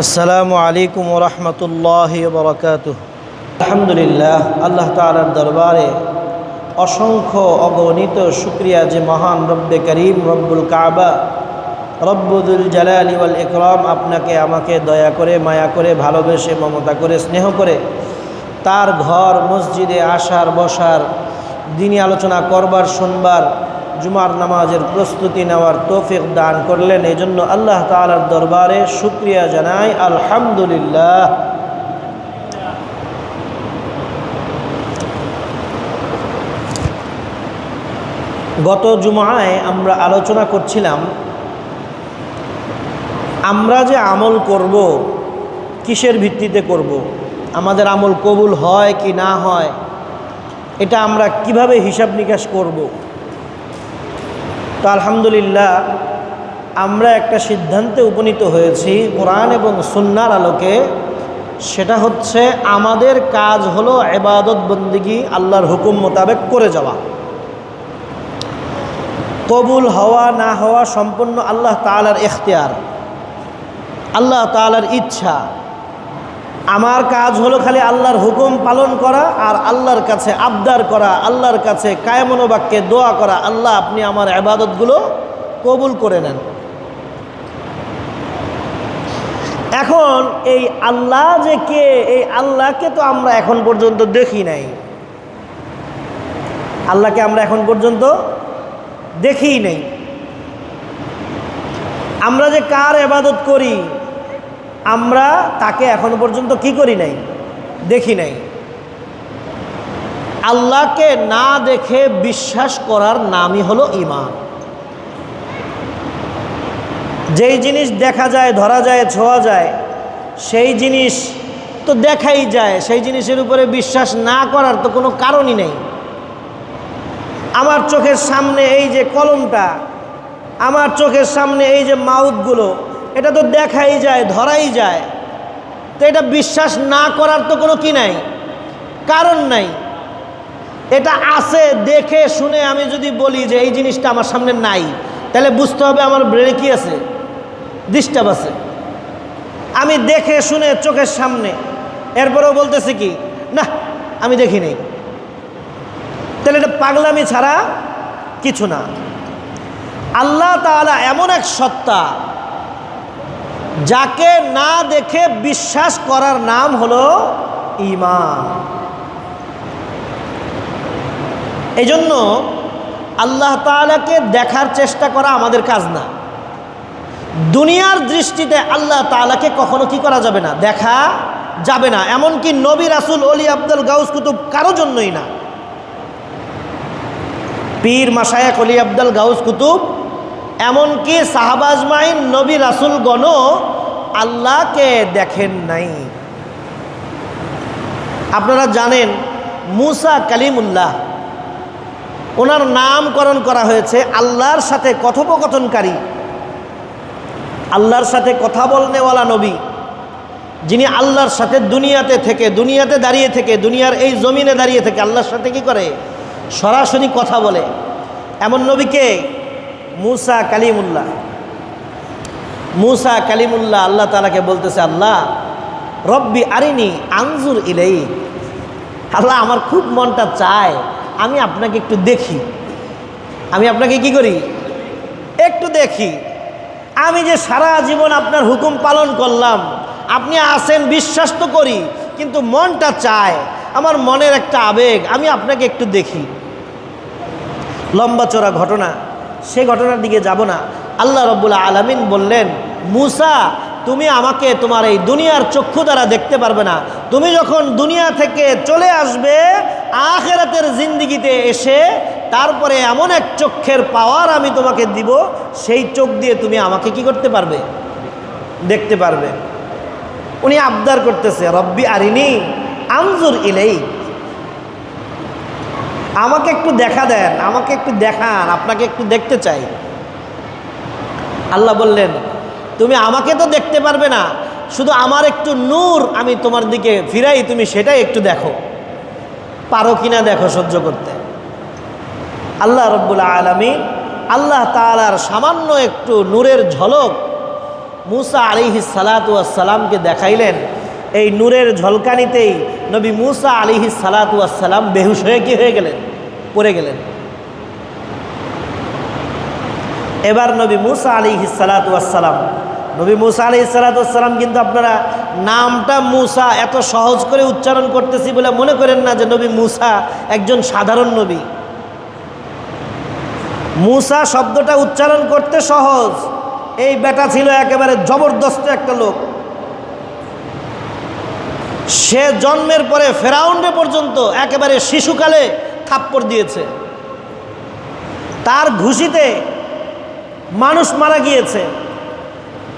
আসসালামু আলাইকুম ওরহমতুল্লাহি ওবরাকাতুহ। আলহামদুলিল্লাহ, আল্লাহ তাআলার দরবারে অসংখ্য অগণিত শুকরিয়া যে মহান রব্বে করিম রব্বুল কাবা রব্বুল জালালি ওয়াল ইকরাম আপনাকে আমাকে দয়া করে মায়া করে ভালোবেসে মমতা করে স্নেহ করে তার ঘর মসজিদে আসার বসার দিনী আলোচনা করবার শুনবার জুমার নামাজের প্রস্তুতি নেওয়ার তৌফিক দান করলেন। এই জন্য আল্লাহ তাআলার দরবারে শুকরিয়া জানাই আলহামদুলিল্লাহ। গত জুমায় আমরা আলোচনা করছিলাম আমরা যে আমল করব কিসের ভিত্তিতে করব, আমাদের আমল কবুল হয় কি না হয় এটা আমরা কিভাবে হিসাব নিকাশ করব। তো আলহামদুলিল্লাহ আমরা একটা সিদ্ধান্তে উপনীত হয়েছি কোরআন এবং সুন্নাহর আলোকে। সেটা হচ্ছে আমাদের কাজ হলো ইবাদত বন্দেগী আল্লাহর হুকুম মোতাবেক করে যাওয়া। কবুল হওয়া না হওয়া সম্পূর্ণ আল্লাহ তাআলার ইখতিয়ার, আল্লাহ তাআলার ইচ্ছা। আমার কাজ হলো খালি আল্লাহর হুকুম পালন করা আর আল্লাহর কাছে আবদার করা, আল্লাহর কাছে কায়মনো বাক্যে দোয়া করা, আল্লাহ আপনি আমার ইবাদতগুলো কবুল করে নেন। এখন এই আল্লাহ যে কে, এই আল্লাহকে তো আমরা এখন পর্যন্ত দেখি নাই। আল্লাহকে আমরা এখন পর্যন্ত দেখিই নেই। আমরা যে কার ইবাদত করি আমরা তাকে এখন পর্যন্ত কি করি নাই, দেখি নাই। আল্লাহকে না দেখে বিশ্বাস করার নামই হলো ঈমান। যেই জিনিস দেখা যায়, ধরা যায়, ছোঁয়া যায়, সেই জিনিস তো দেখাই যায়, সেই জিনিসের উপরে বিশ্বাস না করার তো কোনো কারণই নেই। আমার চোখের সামনে এই যে কলমটা, আমার চোখের সামনে এই যে মাউথগুলো, এটা তো দেখাই যায়, ধরাই যায়। তো এটা বিশ্বাস না করার তো কোনো কি নাই, কারণ নাই। এটা আছে, দেখে শুনে আমি যদি বলি যে এই জিনিসটা আমার সামনে নাই, তাহলে বুঝতে হবে আমার ব্রেনে কি আছে, ডিস্টার্ব আছে। আমি দেখে শুনে চোখের সামনে, এরপরেও বলতেছি কি না আমি দেখি নেই, তাহলে এটা পাগলামি ছাড়া কিছু না। আল্লাহ তাআলা এমন এক সত্তা যাকে না দেখে বিশ্বাস করার নাম হলো ঈমান। এই জন্য আল্লাহ তাআলাকে দেখার চেষ্টা করা আমাদের কাজ না। দুনিয়ার দৃষ্টিতে আল্লাহ তাআলাকে কখনো কি করা যাবে না, দেখা যাবে না। এমনকি নবী রাসূল অলি আব্দুল গাউস কুতুব কারো জন্যই না। পীর মাশায়েখ অলি আব্দুল গাউস কুতুব এমনকি সাহাবা আজমাইন নবী রাসূলগণও আল্লাহকে দেখেন নাই। আপনারা জানেন মুসা কালিমুল্লাহ, ওনার নামকরণ করা হয়েছে আল্লাহর সাথে কথোপকথনকারী, আল্লাহর সাথে কথা বলনেওয়ালা নবী, যিনি আল্লাহর সাথে দুনিয়াতে দাঁড়িয়ে থেকে দুনিয়ার এই জমিনে দাঁড়িয়ে থেকে আল্লাহর সাথে কি করে, সরাসরি কথা বলে। এমন নবীকে মুসা কালিমুল্লাহ। মুসা কালিমুল্লাহ আল্লাহ তাআলাকে বলতেছে, আল্লাহ রব্বি আরিনি আনজুর ইলাইক, আল্লাহ আমার খুব মনটা চায় আমি আপনাকে একটু দেখি, আমি আপনাকে কি করি, একটু দেখি। আমি যে সারা জীবন আপনার হুকুম পালন করলাম, আপনি আছেন বিশ্বাস তো করি, কিন্তু মনটা চায়, আমার মনের একটা আবেগ, আমি আপনাকে একটু দেখি। লম্বা চড়া ঘটনা, সে ঘটনার দিকে যাব না। আল্লাহ রাব্বুল আলামিন বললেন, মুসা তুমি আমাকে তোমার এই দুনিয়ার চক্ষু দ্বারা দেখতে পারবে না। তুমি যখন দুনিয়া থেকে চলে আসবে আখিরাতের জিন্দেগিতে এসে, তারপরে এমন এক চক্ষের পাওয়ার আমি তোমাকে দিব, সেই চোখ দিয়ে তুমি আমাকে কি করতে পারবে, দেখতে পারবে। উনি আবদার করতেছে, রব্বি আরিনি আনজুর ইলাইক, আমাকে একটু দেখা দেন, আমাকে একটু দেখান, আপনাকে একটু দেখতে চাই। আল্লাহ বললেন, তুমি আমাকে তো দেখতে পারবে না, শুধু আমার একটু নূর আমি তোমার দিকে ফিরাই, তুমি সেটাই একটু দেখো, পারো কিনা দেখো সহ্য করতে। আল্লাহ রাব্বুল আলামিন আল্লাহ তাআলার সামান্য একটু নূরের ঝলক মুসা আলাইহিস সালাতু ওয়াস সালামকে দেখাইলেন। এই নূরের ঝলকানিতেই নবী মুসা আলাইহিস সালাতু ওয়াস সালাম বেহুশ হয়ে কি হয়ে গেলেন, পড়ে গেলেন। এবার নবী মুসা আলাইহিস সালাতু ওয়াস সালাম, নবী মুসা আলাইহিস সালাতু ওয়াস সালাম, কিন্তু আপনারা নামটা মুসা এত সহজ করে উচ্চারণ করতেছি বলে মনে করেন না যে নবী মুসা একজন সাধারণ নবী। মুসা শব্দটা উচ্চারণ করতে সহজ, এই বেটা ছিল একেবারে জবরদস্ত একটা লোক। সে জন্মের পরে ফেরাউনে পর্যন্ত একেবারে শিশুকালে থাপ্পড় দিয়েছে, তার ঘুষিতে মানুষ মারা গিয়েছে,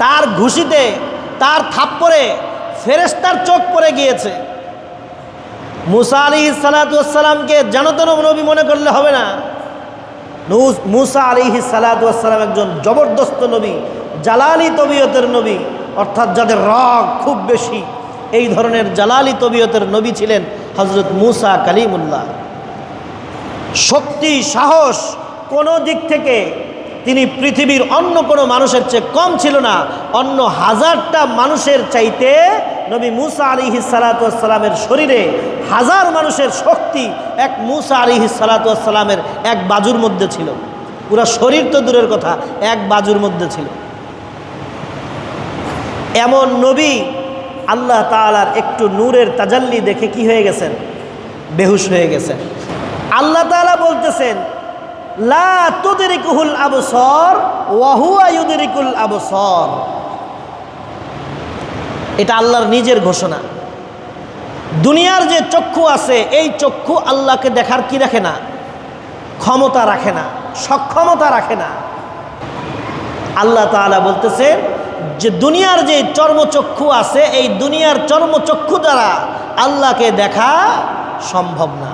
তার ঘুষিতে তার থাপ্পড়ে ফেরেশতার চোখ পড়ে গিয়েছে। মুসা আলাইহিস সালাতু ওয়াস সালামকে জানতেন নবী মনে করলে হবে না। মুসা আলাইহিস সালাতু ওয়াস সালাম একজন জবরদস্ত নবী, জালালি তবিয়তের নবী, অর্থাৎ যাদের রাগ খুব বেশি, এই ধরনের জালালি তবিয়তের নবী ছিলেন হযরত মুসা কালিমুল্লাহ। শক্তি সাহস কোনো দিক থেকে তিনি পৃথিবীর অন্য কোনো মানুষের চেয়ে কম ছিল না। অন্য হাজারটা মানুষের চাইতে নবী মুসা আলাইহিস সালাতু ওয়াস সালামের শরীরে হাজার মানুষের শক্তি এক মুসা আলাইহিস সালাতু ওয়াস সালামের এক বাজুর মধ্যে ছিল। পুরা শরীর তো দূরের কথা, এক বাজুর মধ্যে ছিল। এমন নবী আল্লাহ তাআলার একটু নূরের তাজাল্লি দেখে কি হয়ে গেছেন, বেহুশ হয়ে গেছেন। আল্লাহ তাআলা বলতেছেন লা তুদরিকুহুল আবসার ওয়া হুয়া ইউদরিকুল আবসার। এটা আল্লাহর নিজের ঘোষণা। দুনিয়ার যে চক্ষু আছে, এই চক্ষু আল্লাহকে দেখার কি রাখে না, ক্ষমতা রাখে না, সক্ষমতা রাখে না। আল্লাহ তাআলা বলতেছেন যে দুনিয়ার যে চর্মচক্ষু আছে, এই দুনিয়ার চর্মচক্ষু দ্বারা আল্লাহকে দেখা সম্ভব না।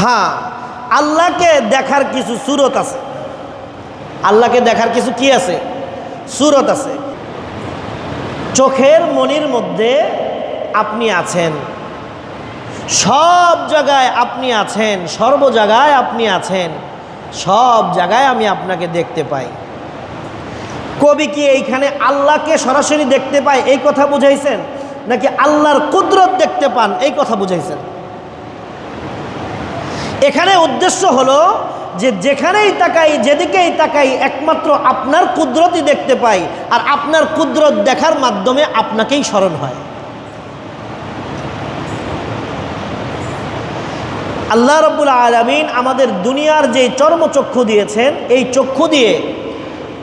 হ্যাঁ, আল্লাহকে দেখার কিছু সূরত আছে, আল্লাহকে দেখার কিছু কি আছে, সূরত আছে। চোখের মনির মধ্যে আপনি আছেন, সব জায়গায় আপনি আছেন, সর্ব জায়গায় আপনি আছেন, সব জায়গায় আমি আপনাকে দেখতে পাই। কবি কি এইখানে আল্লাহকে সরাসরি দেখতে পায় এই কথা বুঝাইছেন, নাকি আল্লাহর কুদরত দেখতে পান এই কথা বুঝাইছেন? এখানে উদ্দেশ্য হলো যে যেখানেই তাকাই, যেদিকেই তাকাই, একমাত্র আপনার কুদরতই দেখতে পাই, আর আপনার কুদরত দেখার মাধ্যমে আপনাকেই স্মরণ হয়। আল্লাহ রাব্বুল আলামিন আমাদের দুনিয়ার যে চর্মচক্ষু দিয়েছেন, এই চক্ষু দিয়ে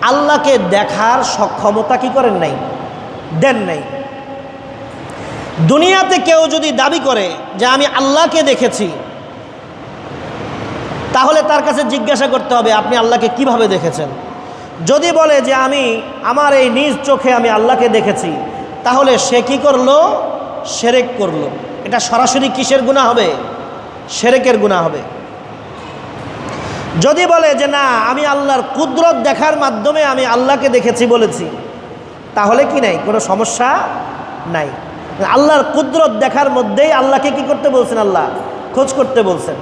আল্লাহকে দেখার সক্ষমতা কি করেন নাই, দেন নাই। দুনিয়াতে কেউ যদি দাবি করে যে আমি আল্লাহকে দেখেছি, তাহলে তার কাছে জিজ্ঞাসা করতে হবে আপনি আল্লাহকে কিভাবে দেখেছেন। যদি বলে যে আমি আমার এই নিজ চোখে আমি আল্লাহকে দেখেছি, তাহলে সে কি করলো, শিরক করলো। এটা সরাসরি কিসের গুনাহ হবে, শিরকের গুনাহ হবে। যদি বলে যে না আমি আল্লাহর কুদরত দেখার মাধ্যমে আমি আল্লাহকে দেখেছি বলেছি, তাহলে কি নাই, কোনো সমস্যা নাই। আল্লাহর কুদরত দেখার মধ্যেই আল্লাহকে কি করতে বলছেন, আল্লাহ খোঁজ করতে বলছেন।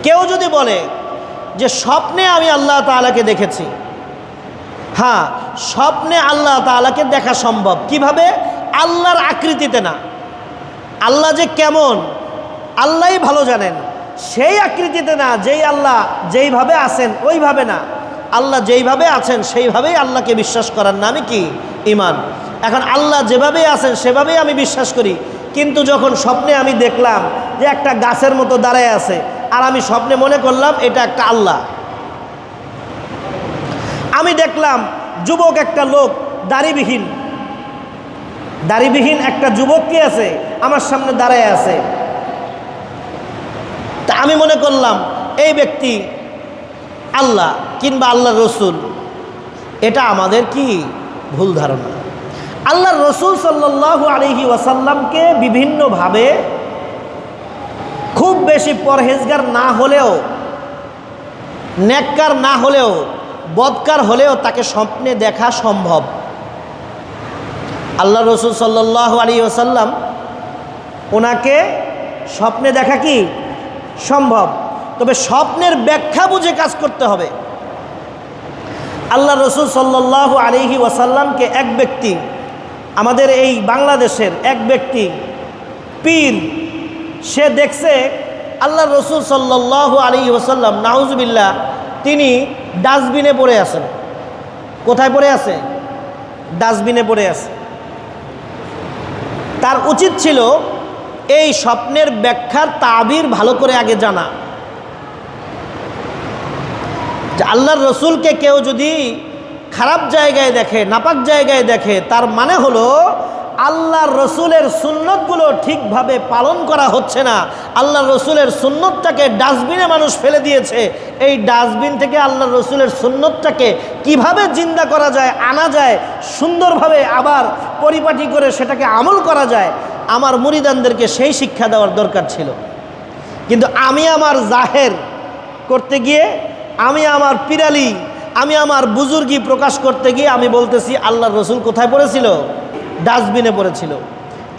কেউ যদি বলে যে স্বপ্নে আমি আল্লাহ তাআলাকে দেখেছি, হ্যাঁ স্বপ্নে আল্লাহ তাআলাকে দেখা সম্ভব। কিভাবে? আল্লাহর আকৃতিতে না, আল্লাহ যে কেমন আল্লাহই ভালো জানেন, সেই আকৃতিতে না, যেই আল্লাহ যেইভাবে আছেন ওইভাবে না, আল্লাহ যেইভাবে আছেন সেইভাবেই আল্লাহকে বিশ্বাস করার নামই কি, ঈমান। এখন আল্লাহ যেভাবে আছেন সেভাবেই আমি বিশ্বাস করি, কিন্তু যখন স্বপ্নে আমি দেখলাম যে একটা গাছের মতো দাঁড়ায় আছে, আর আমি স্বপ্নে মনে করলাম এটা একটা আল্লাহ। আমি দেখলাম যুবক একটা লোক দাড়িবিহীন একটা যুবক কি আছে আমার সামনে দাঁড়ায় আছে, তা আমি মনে করলাম এই ব্যক্তি আল্লাহ কিংবা আল্লাহর রসুল। এটা আমাদের কি ভুল ধারণা। আল্লাহর রসুল সাল্লাল্লাহু আলাইহি ওয়াসাল্লামকে বিভিন্নভাবে খুব বেশি পরহেজগার না হলেও, নেককার না হলেও, বদকার হলেও তাকে স্বপ্নে দেখা সম্ভব। আল্লাহ রসুল সাল্লাল্লাহু আলাইহি ওয়াসাল্লাম ওনাকে স্বপ্নে দেখা কি সম্ভব, তবে স্বপ্নের ব্যাখ্যা বুঝে কাজ করতে হবে। আল্লাহ রসুল সাল্লাল্লাহু আলাইহি ওয়াসাল্লামকে এক ব্যক্তি, আমাদের এই বাংলাদেশের এক ব্যক্তি পীর, সে দেখছে আল্লাহ রসুল সাল্লাল্লাহু আলাইহি ওয়াসাল্লাম নাউজুবিল্লাহ তিনি ডাস্টবিনে পড়ে আছেন। কোথায় পড়ে আছে? ডাস্টবিনে পড়ে আছে। তার উচিত ছিল এই স্বপ্নের ব্যাখ্যার তাবির ভালো করে আগে জানা, যে আল্লাহর রসুলকে কেউ যদি খারাপ জায়গায় দেখে, নাপাক জায়গায় দেখে, তার মানে হলো আল্লাহর রসুলের সুন্নতগুলো ঠিকভাবে পালন করা হচ্ছে না। আল্লাহর রসুলের সুন্নতটাকে ডাস্টবিনে মানুষ ফেলে দিয়েছে। এই ডাস্টবিন থেকে আল্লাহর রসুলের সুন্নতটাকে কিভাবে জিন্দা করা যায়, আনা যায়, সুন্দরভাবে আবার পরিপাটি করে সেটাকে আমল করা যায়, আমার মুরিদানদেরকে সেই শিক্ষা দেওয়ার দরকার ছিল। কিন্তু আমি আমার জাহের করতে গিয়ে, আমি আমার পিরালি, আমি আমার বুজুর্গি প্রকাশ করতে গিয়ে আমি বলতেছি আল্লাহর রসুল কোথায় পড়েছিল? ডাস্টবিনে পড়েছিল।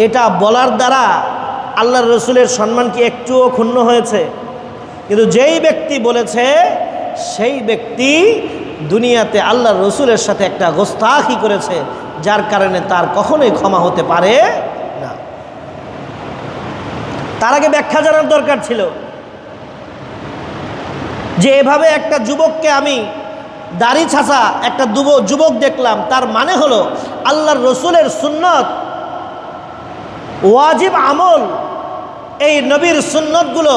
এটা বলার দ্বারা আল্লাহর রসুলের সম্মান কি একটুও ক্ষুণ্ণ হয়েছে? কিন্তু যেই ব্যক্তি বলেছে সেই ব্যক্তি দুনিয়াতে আল্লাহর রসুলের সাথে একটা গোস্তাখি করেছে, যার কারণে তার কখনোই ক্ষমা হতে পারে না। তার আগে ব্যাখ্যা জানার দরকার ছিল যে এভাবে একটা যুবককে আমি দাড়ি ছাঁচা একটা যুবক দেখলাম, তার মানে হলো আল্লাহর রসুলের সুন্নত ওয়াজিব আমল, এই নবীর সুন্নতগুলো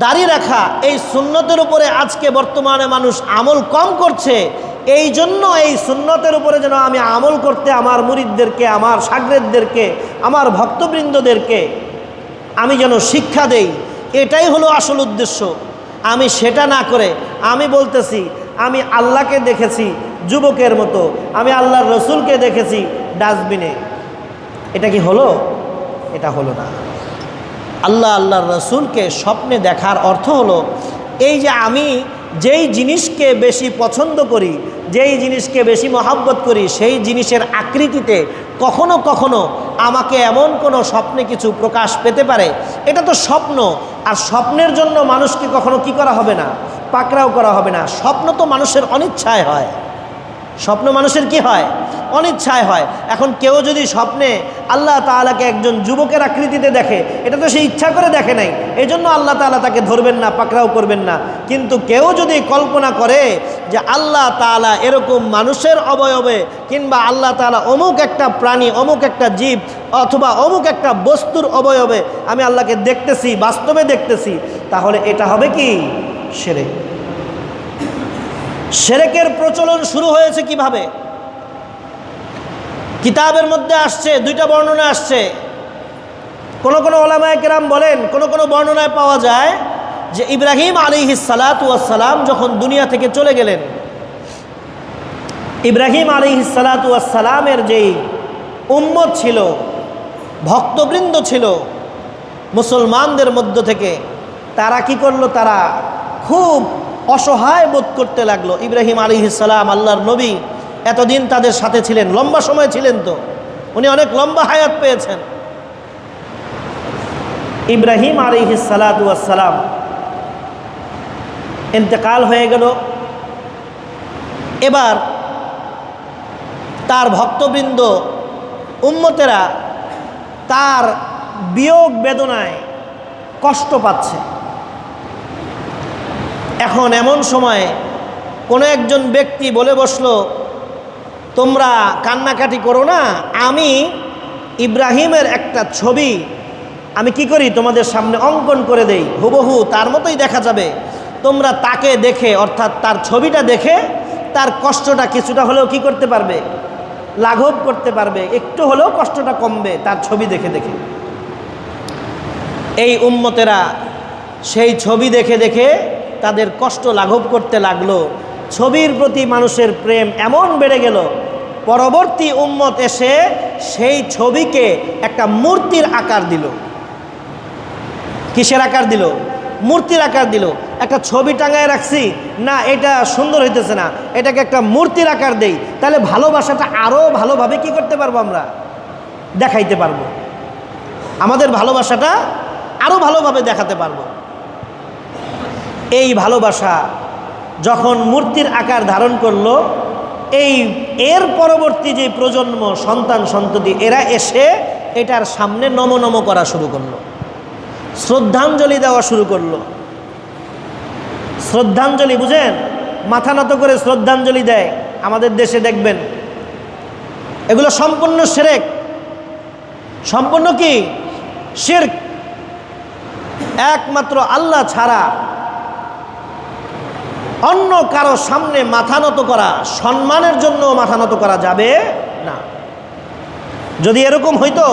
দাড়ি রাখা, এই সুন্নতের উপরে আজকে বর্তমানে মানুষ আমল কম করছে। এই জন্য এই সুন্নতের উপরে যেন আমি আমল করতে আমার মুরিদদেরকে, আমার শাগরেদদেরকে, আমার ভক্তবৃন্দদেরকে আমি যেন শিক্ষা দেই, এটাই হলো আসল উদ্দেশ্য। আমি সেটা না করে আমি বলতেছি আমি আল্লাহকে দেখেছি যুবকের মতো, আমি আল্লাহর রসুলকে দেখেছি ডাস্টবিনে। এটা কি হলো? এটা হলো না। আল্লাহর রসুলকে স্বপ্নে দেখার অর্থ হলো এই যে আমি যেই জিনিসকে বেশি পছন্দ করি, যেই জিনিসকে বেশি মহব্বত করি, সেই জিনিসের আকৃতিতে কখনো কখনো আমাকে এমন কোনো স্বপ্নে কিছু প্রকাশ পেতে পারে। এটা তো স্বপ্ন, আর স্বপ্নের জন্য মানুষকে কখনো কি করা হবে না? পাকড়াও করা হবে না। স্বপ্ন তো মানুষের অনিচ্ছায় হয়। স্বপ্ন মানুষের কি হয়? অনিচ্ছায় হয়। এখন কেউ যদি স্বপ্নে আল্লাহ তাআলাকে একজন যুবকের আকৃতিতে দেখে, এটা তো সে ইচ্ছা করে দেখে নাই, এই জন্য আল্লাহ তাআলা তাকে ধরবেন না, পাকড়াও করবেন না। কিন্তু কেউ যদি কল্পনা করে যে আল্লাহ তাআলা এরকম মানুষের অবয়বে, কিংবা আল্লাহ তাআলা অমুক একটা প্রাণী, অমুক একটা জীব, অথবা অমুক একটা বস্তুর অবয়বে আমি আল্লাহকে দেখতেছি, বাস্তবে দেখতেছি, তাহলে এটা হবে কি? শিরক। শিরকের প্রচলন শুরু হয়েছে কিভাবে? কিতাবের মধ্যে আসছে, দুইটা বর্ণনা আসছে। কোন ওলামায়ে কেরাম বলেন, কোন বর্ণনায় পাওয়া যায় যে ইব্রাহিম আলাইহিস সালাতু ওয়াস সালাম যখন দুনিয়া থেকে চলে গেলেন, ইব্রাহিম আলাইহিস সালাতু ওয়াস সালামের যেই উম্মত ছিল, ভক্তবৃন্দ ছিল মুসলমানদের মধ্য থেকে, তারা কি করলো? তারা খুব অসহায় বোধ করতে লাগলো। ইব্রাহিম আলাইহিস সালাম আল্লাহর নবী, এতদিন তাদের সাথে ছিলেন, লম্বা সময় ছিলেন, তো উনি অনেক লম্বা হায়াত পেয়েছেন। ইব্রাহিম আলাইহিস সালাতু ওয়াস সালাম ইন্তেকাল হয়ে গেল। এবার তার ভক্তবৃন্দ, উম্মতেরা তার বিয়োগ বেদনায় কষ্ট পাচ্ছে। এখন এমন সময় কোনো একজন ব্যক্তি বলে বসলো, তোমরা কান্নাকাটি করো না, আমি ইব্রাহিমের একটা ছবি আমি কি করি তোমাদের সামনে অঙ্কন করে দেই, হুবহু তার মতোই দেখা যাবে। তোমরা তাকে দেখে, অর্থাৎ তার ছবিটা দেখে তার কষ্টটা কিছুটা হলেও কি করতে পারবে? লাঘব করতে পারবে, একটু হলেও কষ্টটা কমবে তার ছবি দেখে দেখে। এই উম্মতেরা সেই ছবি দেখে দেখে তাদের কষ্ট লাঘব করতে লাগলো। ছবির প্রতি মানুষের প্রেম এমন বেড়ে গেল, পরবর্তী উম্মত এসে সেই ছবিকে একটা মূর্তির আকার দিল। কিসের আকার দিল? মূর্তির আকার দিল। একটা ছবি টাঙায় রাখছি না, এটা সুন্দর হইতেছে না, এটাকে একটা মূর্তির আকার দেই, তাহলে ভালোবাসাটা আরও ভালোভাবে কি করতে পারবো? আমরা দেখাইতে পারবো, আমাদের ভালোবাসাটা আরও ভালোভাবে দেখাতে পারবো। এই ভালোবাসা যখন মূর্তির আকার ধারণ করলো, এর পরবর্তী যে প্রজন্ম সন্তান সন্ততি এরা এসে এটার সামনে নম নম করা শুরু করলো, শ্রদ্ধাঞ্জলি দেওয়া শুরু করলো। শ্রদ্ধাঞ্জলি বুঝেন, মাথা নত করে শ্রদ্ধাঞ্জলি দেয় আমাদের দেশে দেখবেন, এগুলো সম্পূর্ণ শিরক, সম্পূর্ণ কি শিরক। একমাত্র আল্লাহ ছাড়া অন্য কারো সামনে মাথা নত করা, সম্মানের জন্য মাথা নত করা যাবে না। যদি এরকম হইতো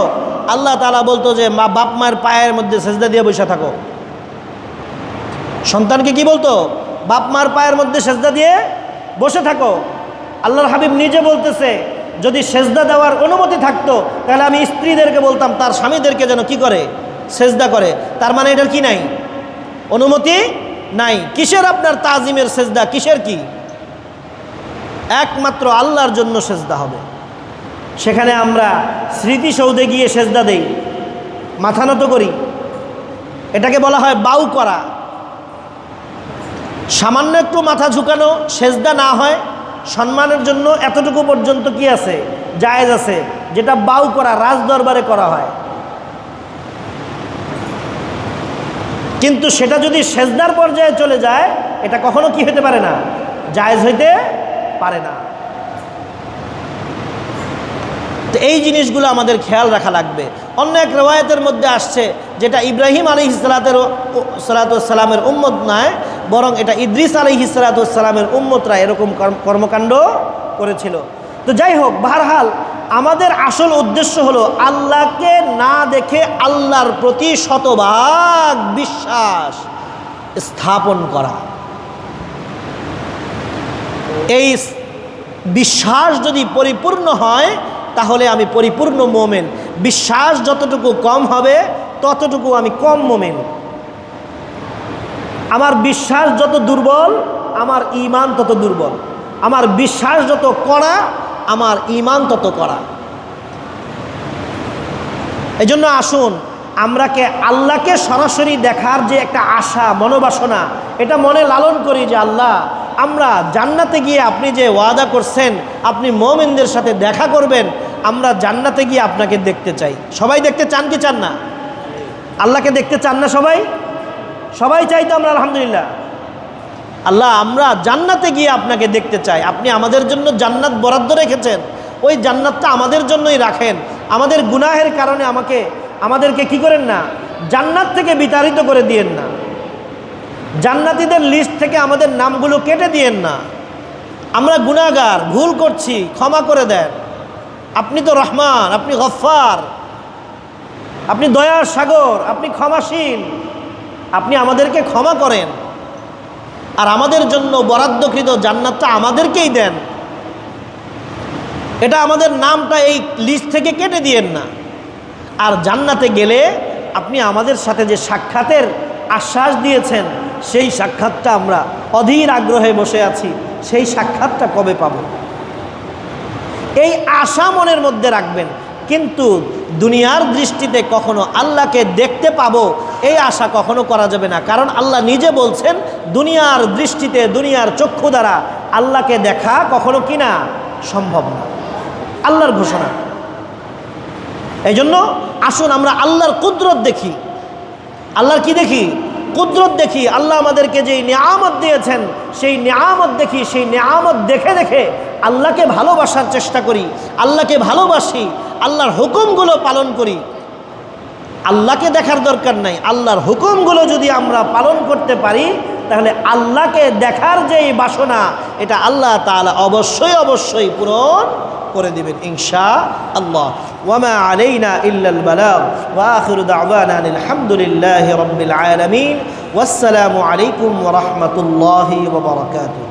আল্লাহ তাআলা বলতো যে মা বাপ মায়ের পায়ের মধ্যে সেজদা দিয়ে বসে থাকো। সন্তানকে কি বলতো? বাপ মার পায়ের মধ্যে সেজদা দিয়ে বসে থাকো। আল্লাহর হাবিব নিজে বলতেছে যদি সেজদা দেওয়ার অনুমতি থাকতো তাহলে আমি স্ত্রীদেরকে বলতাম তার স্বামীদেরকে যেন কি করে, সেজদা করে। তার মানে এটার কি নাই? অনুমতি নাই। কিসের আপনার তাজিমের সেজদা? কিসের কি? একমাত্র আল্লাহর জন্য সেজদা হবে। সেখানে আমরা স্মৃতিসৌধে গিয়ে সেজদা দেই, মাথা নত করি, এটাকে বলা হয় বাউ করা। সামান্য একটু মাথা ঝুঁকানো সেজদা না হয়, সম্মানের জন্য এতটুকু পর্যন্ত কি আছে, জায়েজ আছে, যেটা বাউ করা রাজ দরবারে করা হয়। কিন্তু সেটা যদি সেজদার পর্যায়ে চলে যায় এটা কখনো কি হতে পারে না, জায়েজ হইতে পারে না। তো এই জিনিসগুলো আমাদের খেয়াল রাখা লাগবে। অন্য এক রিওয়ায়াতের মধ্যে আসছে যেটা ইব্রাহিম আলাইহিসসালামের উম্মত নয়, বরং এটা ইদ্রিস আলাইহিসসালামের উম্মতরা এরকম কর্মকাণ্ড করেছিল। তো যাই হোক, বাহরহাল আমাদের আসল উদ্দেশ্য হলো আল্লাহকে না দেখে আল্লাহর প্রতি শতভাগ বিশ্বাস স্থাপন করা। এই বিশ্বাস যদি পরিপূর্ণ হয় তাহলে আমি পরিপূর্ণ মোমেন। বিশ্বাস যতটুকু কম হবে ততটুকু আমি কম মোমেন। আমার বিশ্বাস যত দুর্বল আমার ঈমান তত দুর্বল, আমার বিশ্বাস যত কড়া আমার ঈমান তত কড়া। এজন্য আসুন আমরাকে আল্লাহকে সরাসরি দেখার যে একটা আশা মনোবাসনা এটা মনে লালন করি যে আল্লাহ আমরা জান্নাতে গিয়ে আপনি যে ওয়াদা করছেন আপনি মুমিনদের সাথে দেখা করবেন, আমরা জান্নাতে গিয়ে আপনাকে দেখতে চাই। সবাই দেখতে চান কি চান না? আল্লাহকে দেখতে চান না সবাই? সবাই চাই তো আমরা, আলহামদুলিল্লাহ। আল্লাহ আমরা জান্নাতে গিয়ে আপনাকে দেখতে চাই, আপনি আমাদের জন্য জান্নাত বরাদ্দ রেখেছেন, ওই জান্নাতটা আমাদের জন্যই রাখেন। আমাদের গুনাহের কারণে আমাদেরকে কি করেন না, জান্নাত থেকে বিতাড়িত করে দিয়েন না, জান্নাতীদের লিস্ট থেকে আমাদের নামগুলো কেটে দিয়েন না। আমরা গুনাহগার, ভুল করছি, ক্ষমা করে দেন। আপনি তো রহমান, আপনি গফফার, আপনি দয়ার সাগর, আপনি ক্ষমাশীল, আপনি আমাদেরকে ক্ষমা করেন আর আমাদের জন্য বরাদ্দকৃত জান্নাতটা আমাদেরকেই দেন। এটা আমাদের নামটা এই লিস্ট থেকে কেটে দিয়েন না। আর জান্নাতে গেলে আপনি আমাদের সাথে যে সাক্ষাতের আশ্বাস দিয়েছেন সেই সাক্ষাৎটা আমরা অধীর আগ্রহে বসে আছি, সেই সাক্ষাৎটা কবে পাব এই আশা মনের মধ্যে রাখবেন। কিন্তু দুনিয়ার দৃষ্টিতে কখনো আল্লাহকে দেখতে পাবো এই আশা কখনো করা যাবে না, কারণ আল্লাহ নিজে বলছেন দুনিয়ার দৃষ্টিতে দুনিয়ার চক্ষু দ্বারা আল্লাহকে দেখা কখনো কিনা সম্ভব না, আল্লাহর ঘোষণা। এই জন্য আসুন আমরা আল্লাহর কুদরত দেখি। আল্লাহর কি দেখি? কুদরত দেখি। আল্লাহ আমাদেরকে যেই নিয়ামত দিয়েছেন সেই নিয়ামত দেখি, সেই নিয়ামত দেখে দেখে আল্লাহকে ভালোবাসার চেষ্টা করি, আল্লাহকে ভালোবাসি, আল্লাহর হুকুমগুলো পালন করি। আল্লাহকে দেখার দরকার নাই, আল্লাহর হুকুমগুলো যদি আমরা পালন করতে পারি তাহলে আল্লাহকে দেখার যেই বাসনা এটা আল্লাহ তাআলা অবশ্যই অবশ্যই পূরণ করে দিবেন ইনশাআল্লাহ। ওয়ামা আলাইনা ইল্লাল বালাগ ওয়া আখিরু দাওয়ানা আলহামদুলিল্লাহি রাব্বিল আলামিন। ওয়াসসালামু আলাইকুম ওয়া রাহমাতুল্লাহি ওয়া বারাকাতুহু।